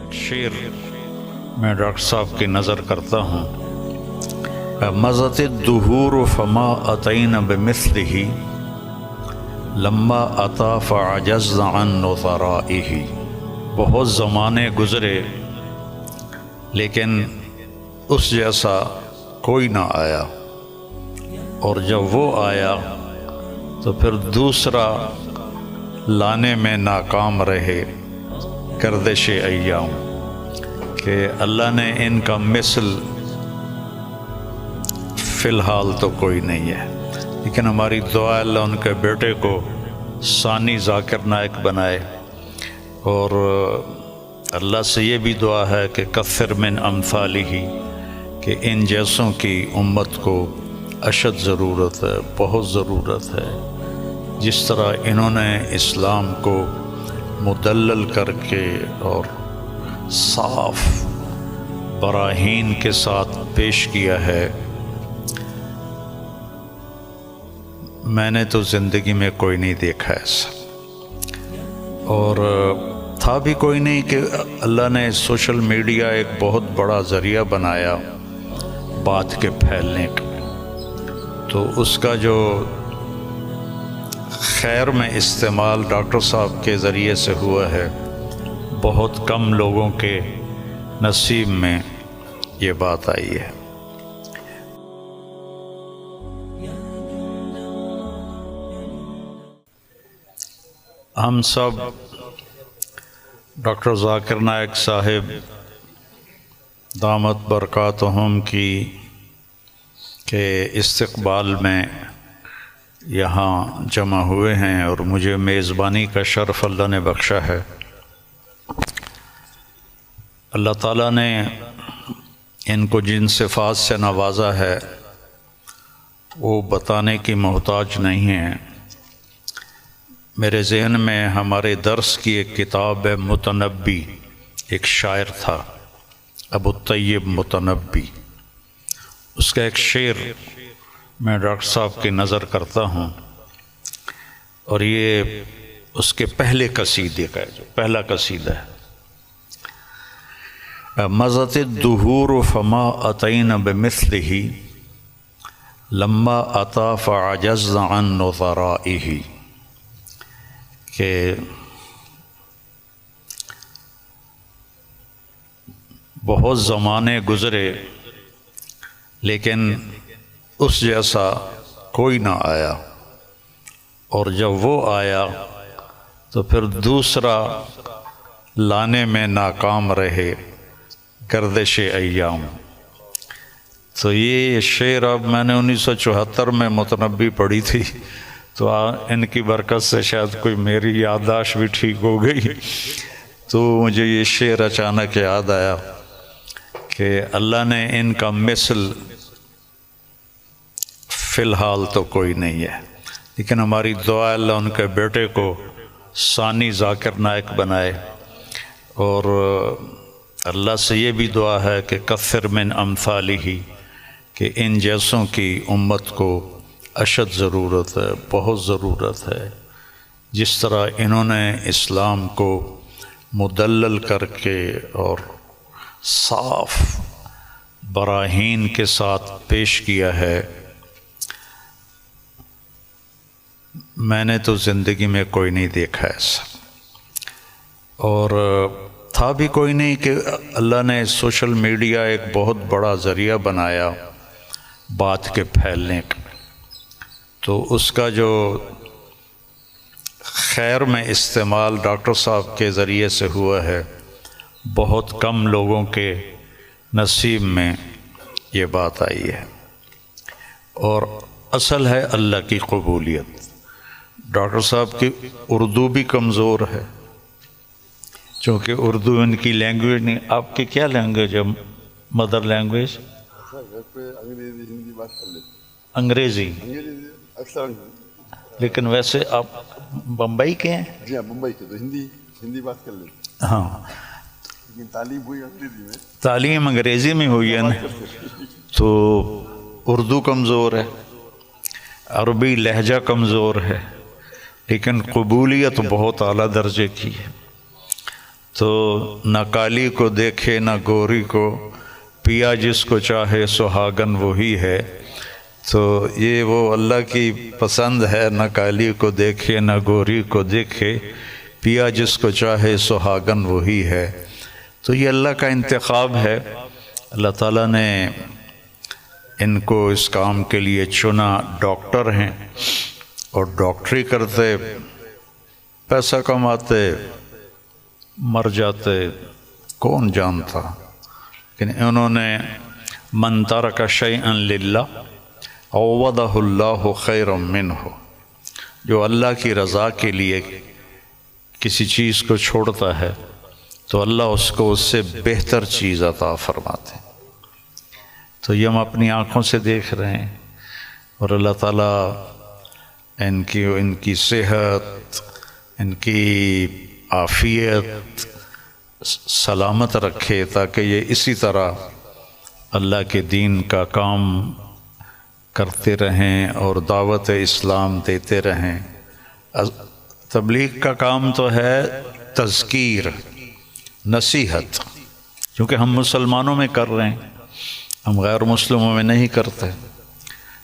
ایک شعر میں ڈاکٹر صاحب کی نظر کرتا ہوں۔ مضت الدہور فما اتین بمثلہ لما اتا فعجزنا عن نظرائہ۔ بہت زمانے گزرے لیکن اس جیسا کوئی نہ آیا، اور جب وہ آیا تو پھر دوسرا لانے میں ناکام رہے گردش ایام، کہ اللہ نے ان کا مثل فی الحال تو کوئی نہیں ہے، لیکن ہماری دعا اللہ ان کے بیٹے کو ثانی ذاکر نائک بنائے، اور اللہ سے یہ بھی دعا ہے کہ کثر من امثالہ، کہ ان جیسوں کی امت کو اشد ضرورت ہے، بہت ضرورت ہے۔ جس طرح انہوں نے اسلام کو مدلل کر کے اور صاف براہین کے ساتھ پیش کیا ہے، میں نے تو زندگی میں کوئی نہیں دیکھا ایسا، اور تھا بھی کوئی نہیں کہ اللہ نے سوشل میڈیا ایک بہت بڑا ذریعہ بنایا بات کے پھیلنے کا، تو اس کا جو خیر میں استعمال ڈاکٹر صاحب کے ذریعے سے ہوا ہے، بہت کم لوگوں کے نصیب میں یہ بات آئی ہے۔ ہم سب ڈاکٹر ذاکر نائک صاحب دامت برکاتہم کی کے استقبال میں یہاں جمع ہوئے ہیں، اور مجھے میزبانی کا شرف اللہ نے بخشا ہے۔ اللہ تعالیٰ نے ان کو جن صفات سے نوازا ہے وہ بتانے کی محتاج نہیں ہیں۔ میرے ذہن میں ہمارے درس کی ایک کتاب ہے متنبی، ایک شاعر تھا ابو الطیب متنبی، اس کا ایک شعر میں ڈاکٹر صاحب کی نظر کرتا ہوں، اور یہ اس کے پہلے قصیدے کا ہے، جو پہلا قصیدہ ہے۔ مضت الدہور فما اتین بمثلہ لما اتا فعجزنا عن نظرائہ، کہ بہت زمانے گزرے لیکن اس جیسا کوئی نہ آیا، اور جب وہ آیا تو پھر دوسرا لانے میں ناکام رہے گردش ایام۔ تو یہ شعر اب میں نے 1974 میں متنبی پڑھی تھی، تو ان کی برکت سے شاید کوئی میری یادداشت بھی ٹھیک ہو گئی، تو مجھے یہ شعر اچانک یاد آیا کہ اللہ نے ان کا مثل فی الحال تو کوئی نہیں ہے، لیکن ہماری دعا اللہ ان کے بیٹے کو ثانی ذاکر نائک بنائے، اور اللہ سے یہ بھی دعا ہے کہ کثر من امثالہ، کہ ان جیسوں کی امت کو اشد ضرورت ہے، بہت ضرورت ہے۔ جس طرح انہوں نے اسلام کو مدلل کر کے اور صاف براہین کے ساتھ پیش کیا ہے، میں نے تو زندگی میں کوئی نہیں دیکھا ایسا، اور تھا بھی کوئی نہیں کہ اللہ نے سوشل میڈیا ایک بہت بڑا ذریعہ بنایا بات کے پھیلنے کا، تو اس کا جو خیر میں استعمال ڈاکٹر صاحب کے ذریعے سے ہوا ہے، بہت کم لوگوں کے نصیب میں یہ بات آئی ہے، اور اصل ہے اللہ کی قبولیت۔ ڈاکٹر صاحب کی اردو بھی کمزور ہے، چونکہ اردو ان کی لینگویج نہیں۔ آپ کی کیا لینگویج ہے مدر لینگویج؟ انگریزی، لیکن ویسے آپ بمبئی کے ہیں؟ جی ہاں، ممبئی کے، تو ہندی بات کر لیتے۔ ہاں، لیکن تعلیم ہوئی انگریزی میں، تعلیم انگریزی میں ہوئی ہے نا، تو اردو کمزور ہے، عربی لہجہ کمزور ہے، لیکن قبولیت بہت اعلیٰ درجے کی ہے۔ تو نہ کالی کو دیکھے نہ گوری کو، پیا جس کو چاہے سہاگن وہی ہے۔ تو یہ وہ اللہ کی پسند ہے، نہ کالی کو دیکھے نہ گوری کو دیکھے، پیا جس کو چاہے سہاگن وہی ہے۔ تو یہ اللہ کا انتخاب ہے، اللہ تعالیٰ نے ان کو اس کام کے لیے چنا۔ ڈاکٹر ہیں اور ڈاکٹری کرتے، پیسہ کماتے، مر جاتے، کون جانتا۔ لیکن انہوں نے من ترک شیئا للہ عوضہ اللہ خیرا منہ، جو اللہ کی رضا کے لیے کسی چیز کو چھوڑتا ہے تو اللہ اس کو اس سے بہتر چیز عطا فرماتے ہیں۔ تو یہ ہم اپنی آنکھوں سے دیکھ رہے ہیں، اور اللہ تعالیٰ ان کی صحت، ان کی عافیت سلامت رکھے، تاکہ یہ اسی طرح اللہ کے دین کا کام کرتے رہیں اور دعوت اسلام دیتے رہیں۔ تبلیغ کا کام تو ہے تذکیر، نصیحت، کیونکہ ہم مسلمانوں میں کر رہے ہیں، ہم غیر مسلموں میں نہیں کرتے۔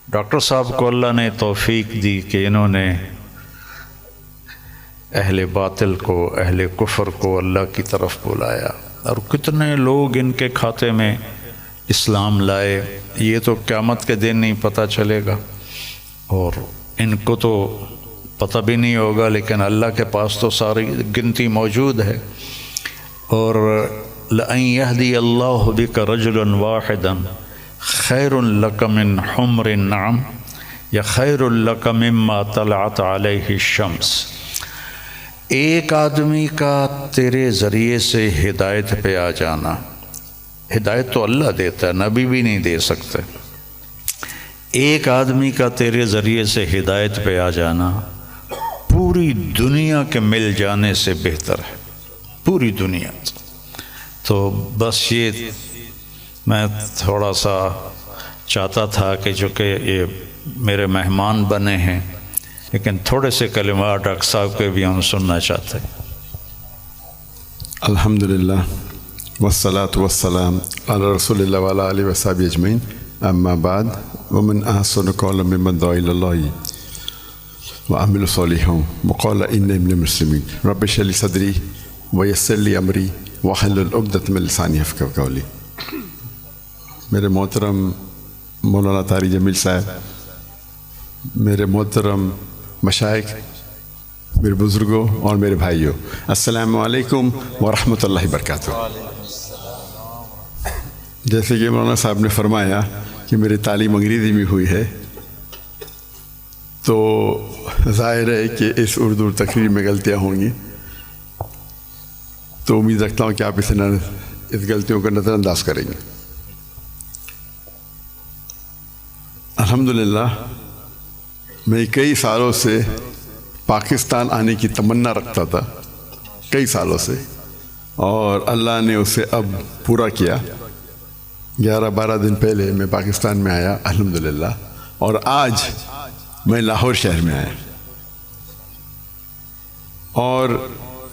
ڈاکٹر صاحب کو اللہ نے توفیق دی کہ انہوں نے اہل باطل کو، اہل کفر کو اللہ کی طرف بلایا، اور کتنے لوگ ان کے کھاتے میں اسلام لائے، یہ تو قیامت کے دن نہیں پتہ چلے گا، اور ان کو تو پتہ بھی نہیں ہوگا، لیکن اللہ کے پاس تو ساری گنتی موجود ہے۔ اور لَأَن يَهْدِيَ اللَّهُ بِكَ رَجُلًا وَاحِدًا خَيْرٌ لَكَ مِنْ حُمْرِ النَّعَمِ یا خَيْرٌ لَكَ مِمَّا طَلَعَتْ عَلَيْهِ الشَّمْسِ۔ ایک آدمی کا تیرے ذریعے سے ہدایت پہ آ جانا، ہدایت تو اللہ دیتا ہے، نبی بھی نہیں دے سکتے۔ ایک آدمی کا تیرے ذریعے سے ہدایت پہ آ جانا پوری دنیا کے مل جانے سے بہتر ہے، پوری دنیا۔ تو بس یہ میں تھوڑا سا چاہتا تھا کہ جو کہ یہ میرے مہمان بنے ہیں، لیکن تھوڑے سے کلمات ڈاکٹر صاحب کے بھی ہم سننا چاہتے ہیں۔ الحمدللہ والصلاة والسلام علی رسول اللہ وعلی آلہ وصحبہ اجمعین، اما بعد، ومن احسن قولا ممن دعا الی اللہ وعمل صالحا وقال انی من المسلمین، رب اشرح لی صدری ویسر لی امری واحلل عقدۃ من لسانی یفقہوا قولی۔ میرے محترم مولانا طاری جمیل صاحب، میرے محترم مشائخ، میرے بزرگوں اور میرے بھائیوں، السلام علیکم ورحمۃ اللہ وبرکاتہ۔ جیسے کہ مولانا صاحب نے فرمایا کہ میری تعلیم انگریزی میں ہوئی ہے، تو ظاہر ہے کہ اس اردو تقریر میں غلطیاں ہوں گی، تو امید رکھتا ہوں کہ آپ اس غلطیوں کو نظر انداز کریں گے۔ الحمدللہ میں کئی سالوں سے پاکستان آنے کی تمنا رکھتا تھا، کئی سالوں سے، اور اللہ نے اسے اب پورا کیا۔ 11-12 دن پہلے میں پاکستان میں آیا الحمدللہ، اور آج میں لاہور شہر میں آیا، اور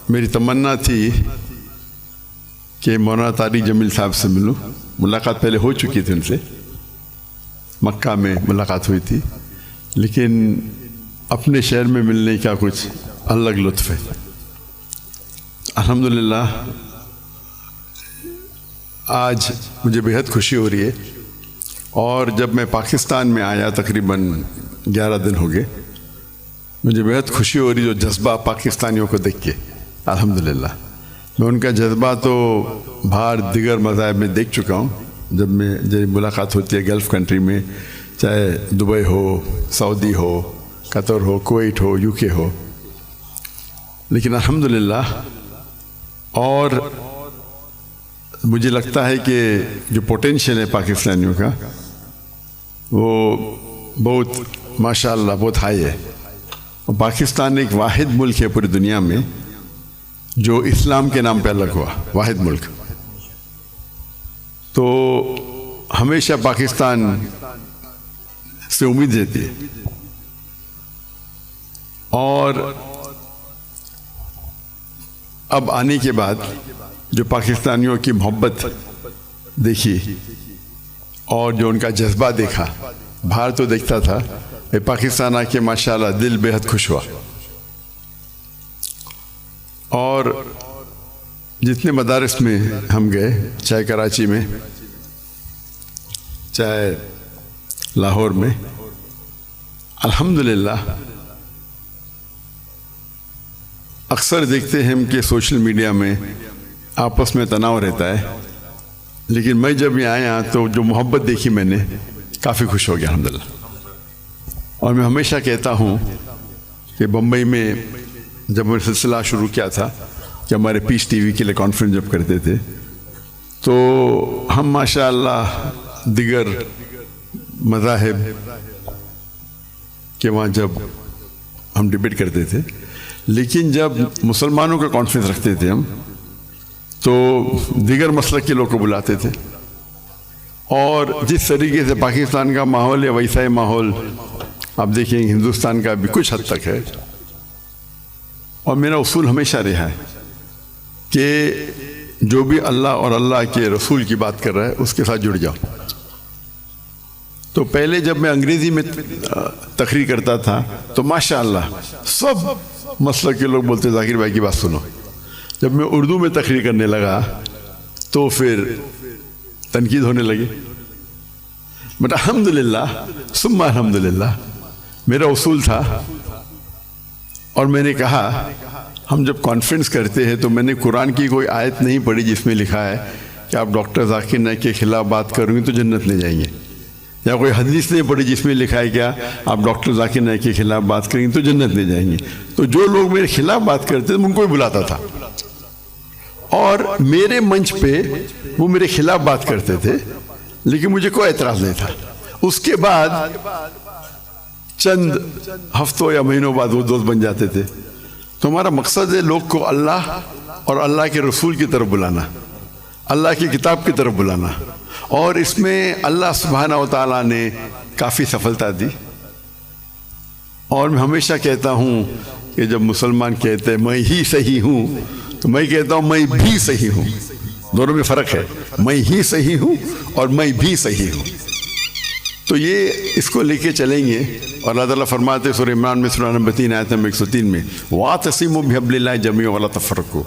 میری تمنا تھی کہ مولانا طاری جمیل صاحب سے ملوں۔ ملاقات پہلے ہو چکی تھی ان سے، مکہ میں ملاقات ہوئی تھی، لیکن اپنے شہر میں ملنے کا کچھ الگ لطف ہے۔ الحمدللہ آج مجھے بہت خوشی ہو رہی ہے، اور جب میں پاکستان میں آیا تقریباً 11 دن ہو گئے، مجھے بہت خوشی ہو رہی جو جذبہ پاکستانیوں کو دیکھ کے۔ الحمدللہ میں ان کا جذبہ تو باہر دیگر مذاہب میں دیکھ چکا ہوں، جب ملاقات ہوتی ہے گلف کنٹری میں، چاہے Dubai who, Saudi who, Qatar who, Kuwait who, you کے ہو، لیکن الحمدللہ، اور مجھے لگتا ہے کہ جو پوٹینشیل ہے پاکستانیوں کا وہ بہت ماشاءاللہ بہت ہائی ہے۔ اور پاکستان ایک واحد ملک ہے پوری دنیا میں جو اسلام کے نام پہ الگ ہوا، واحد ملک۔ تو ہمیشہ پاکستان سے امید رہتی ہے، اور اب آنے کے بعد جو پاکستانیوں کی محبت دیکھی اور جو ان کا جذبہ دیکھا، باہر تو دیکھتا تھا، پاکستان آ کے ماشاءاللہ دل بے حد خوش ہوا. اور جتنے مدارس میں ہم گئے، چاہے کراچی میں، چاہے لاہور میں، الحمدللہ اکثر دیکھتے ہیں ہم کہ سوشل میڈیا میں آپس میں تناؤ رہتا ہے، لیکن میں جب یہاں آیا تو جو محبت دیکھی میں نے، کافی خوش ہو گیا الحمدللہ. اور میں ہمیشہ کہتا ہوں کہ بمبئی میں جب میں سلسلہ شروع کیا تھا کہ ہمارے پیس ٹی وی کے لیے کانفرنس جب کرتے تھے تو ہم ماشاءاللہ دیگر مذاہب کے وہاں جب ہم ڈبیٹ کرتے تھے، لیکن جب مسلمانوں کا کانفرنس رکھتے تھے ہم تو دیگر مسلک کے لوگ کو بلاتے تھے. اور جس طریقے سے پاکستان کا ماحول ہے ویسا ہی ماحول آپ دیکھیں ہندوستان کا بھی کچھ حد تک ہے. اور میرا اصول ہمیشہ رہا ہے کہ جو بھی اللہ اور اللہ کے رسول کی بات کر رہا ہے اس کے ساتھ جڑ جاؤ. تو پہلے جب میں انگریزی میں تقریر کرتا تھا تو ماشاءاللہ سب مسلک کے لوگ بولتے ذاکر بھائی کی بات سنو. جب میں اردو میں تقریر کرنے لگا تو پھر تنقید ہونے لگی. بٹ الحمدللہ ثم الحمدللہ میرا اصول تھا، اور میں نے کہا ہم جب کانفرنس کرتے ہیں تو میں نے قرآن کی کوئی آیت نہیں پڑھی جس میں لکھا ہے کہ آپ ڈاکٹر ذاکر نائک کے خلاف بات کریں گے تو جنت میں جائیں گے، یا کوئی حدیث نہیں پڑھی جس میں لکھا ہے کیا آپ ڈاکٹر ذاکر نائک کے خلاف بات کریں گے تو جنت میں جائیں گے. تو جو لوگ میرے خلاف بات کرتے تھے ان کو بھی بلاتا تھا، اور میرے منچ پہ وہ میرے خلاف بات کرتے تھے لیکن مجھے کوئی اعتراض نہیں تھا. اس کے بعد چند ہفتوں یا مہینوں بعد وہ دوست بن جاتے تھے. تو ہمارا مقصد ہے لوگ کو اللہ اور اللہ کے رسول کی طرف بلانا، اللہ کی کتاب کی طرف بلانا. اور اس میں اللہ سبحانہ و تعالیٰ نے کافی سفلتا دی. اور میں ہمیشہ کہتا ہوں کہ جب مسلمان کہتے ہیں میں ہی صحیح ہوں تو میں کہتا ہوں میں بھی صحیح ہوں. دونوں میں فرق ہے، میں ہی صحیح ہوں اور میں بھی صحیح ہوں. تو یہ اس کو لے کے چلیں گے. اور اللہ تعالیٰ فرماتے ہیں سورہ عمران میں سورہ نمبر 3 آیت نمبر 103 میں وَاعْتَصِمُوا بِحَبْلِ اللَّهِ جَمِيعًا وَلَا تَفَرَّقُوا،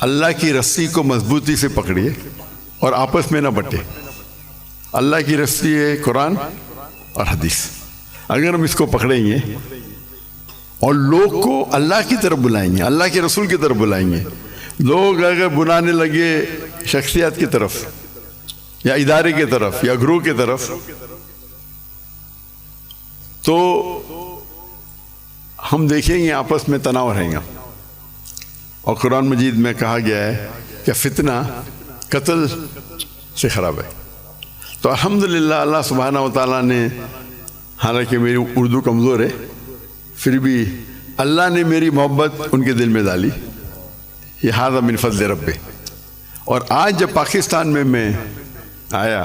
اللہ کی رسی کو مضبوطی سے پکڑیے اور آپس میں نہ بٹے. اللہ کی رسی ہے قرآن اور حدیث. اگر ہم اس کو پکڑیں گے اور لوگ کو اللہ کی طرف بلائیں گے، اللہ کے رسول کی طرف بلائیں گے، لوگ اگر بلانے لگے شخصیات کی طرف یا ادارے کی طرف یا گروہ کی طرف تو ہم دیکھیں گے آپس میں تناؤ رہیں گا. اور قرآن مجید میں کہا گیا ہے کہ فتنہ قتل سے خراب ہے. تو الحمدللہ اللہ سبحانہ و تعالیٰ نے، حالانکہ میری اردو کمزور ہے پھر بھی اللہ نے میری محبت ان کے دل میں ڈالی. یہ ھذا من فضل رب. اور آج جب پاکستان میں آیا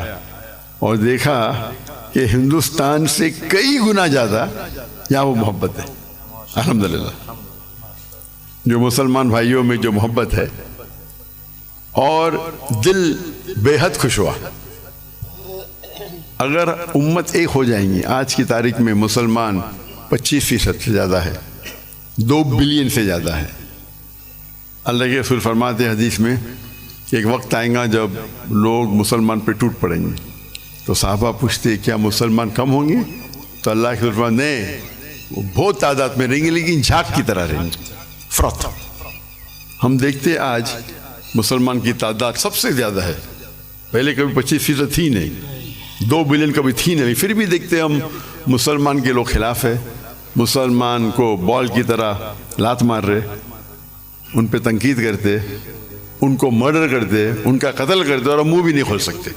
اور دیکھا کہ ہندوستان سے کئی گنا زیادہ یہاں وہ محبت ہے الحمدللہ. جو مسلمان بھائیوں میں جو محبت ہے اور دل بے حد خوش ہوا. اگر امت ایک ہو جائیں گی، آج کی تاریخ میں مسلمان 25% سے زیادہ ہے، 2 بلین سے زیادہ ہے. اللہ کے رسول فرماتے ہیں حدیث میں کہ ایک وقت آئے گا جب لوگ مسلمان پہ ٹوٹ پڑیں گے. تو صحابہ پوچھتے کیا مسلمان کم ہوں گے؟ تو اللہ کے رسول فرماتے نہیں، وہ بہت تعداد میں رہیں گے لیکن جھاگ کی طرح رہیں گے. فرق ہم دیکھتے آج مسلمان کی تعداد سب سے زیادہ ہے. پہلے کبھی 25% تھی نہیں، 2 بلین کبھی تھی نہیں، پھر بھی دیکھتے ہم مسلمان کے لوگ خلاف ہے. مسلمان کو بال کی طرح لات مار رہے، ان پہ تنقید کرتے، ان کو مرڈر کرتے، ان کا قتل کرتے، اور ہم منہ بھی نہیں کھول سکتے.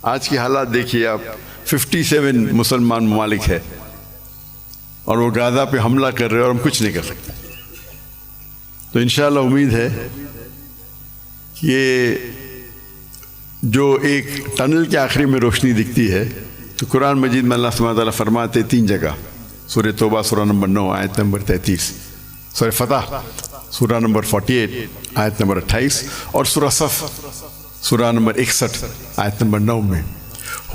آج کی حالات دیکھیے آپ، 57 مسلمان ممالک ہے اور وہ غزہ پہ حملہ کر رہے اور ہم کچھ نہیں کر سکتے. تو انشاءاللہ امید ہے کہ جو ایک ٹنل کے آخری میں روشنی دکھتی ہے تو قرآن مجید میں اللہ سبحانہ وتعالیٰ فرماتے 3 جگہ، سورہ توبہ سورہ نمبر 9 آیت نمبر 33 سورہ فتح سورہ نمبر 48 آیت نمبر 28 اور سورہ صف سورہ نمبر 61 آیت نمبر 9 میں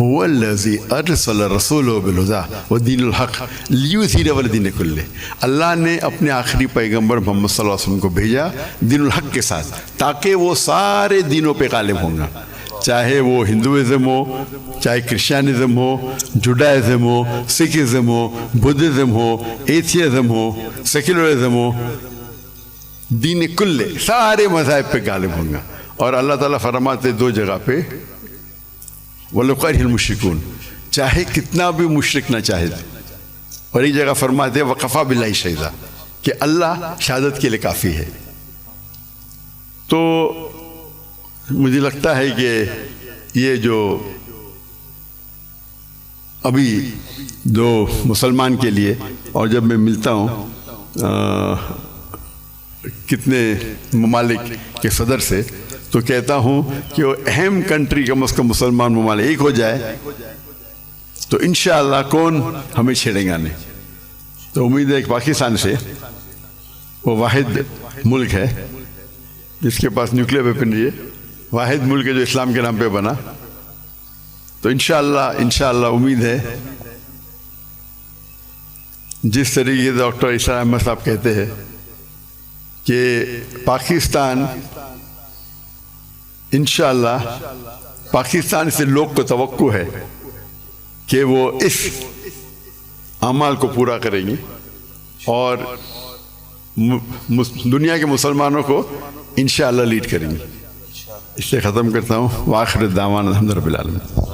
هو الذی ارسل رسولہ بالہدی ودین الحق لیظہرہ علی الدین کلہ، اللہ نے اپنے آخری پیغمبر محمد صلی اللہ علیہ وسلم کو بھیجا دین الحق کے ساتھ تاکہ وہ سارے دینوں پہ غالب ہوں گا، چاہے وہ ہندوازم ہو، چاہے کرسچینزم ہو، جوڈائزم ہو، سکھزم ہو، بدھزم ہو، ایتھیزم ہو، سیکولرزم ہو، دین کلے سارے مذاہب پہ غالب ہوں گا۔ اور اللہ تعالیٰ فرماتے دو جگہ پہ وَلَوْ كَرِهَ الْمُشْرِكُونَ، چاہے کتنا بھی مشرک نہ چاہے، اور ایک جگہ فرماتے وَكَفَى بِاللَّهِ شَهِيدًا کہ اللہ شہادت کے لیے کافی ہے۔ تو مجھے لگتا ہے کہ یہ جو ابھی جو مسلمان کے لیے، اور جب میں ملتا ہوں کتنے ممالک کے صدر سے تو کہتا ہوں کہ وہ اہم کنٹری کم از کم مسلمان ممالک ایک ہو جائے تو انشاءاللہ کون ہمیں چھیڑے گا نہیں۔ تو امید ہے کہ پاکستان سے وہ واحد ملک ہے جس کے پاس نیوکلیر ویپنری ہے، واحد ملک ہے جو اسلام کے نام پہ بنا، تو انشاءاللہ امید ہے جس طریقے سے ڈاکٹر اسرار احمد صاحب کہتے ہیں کہ پاکستان انشاءاللہ پاکستان سے لوگ کو توقع ہے کہ وہ اس اعمال کو پورا کریں گے اور دنیا کے مسلمانوں کو انشاءاللہ لیڈ کریں گے۔ اس سے ختم کرتا ہوں، وآخر الدعوانا الحمد للہ رب العالمین۔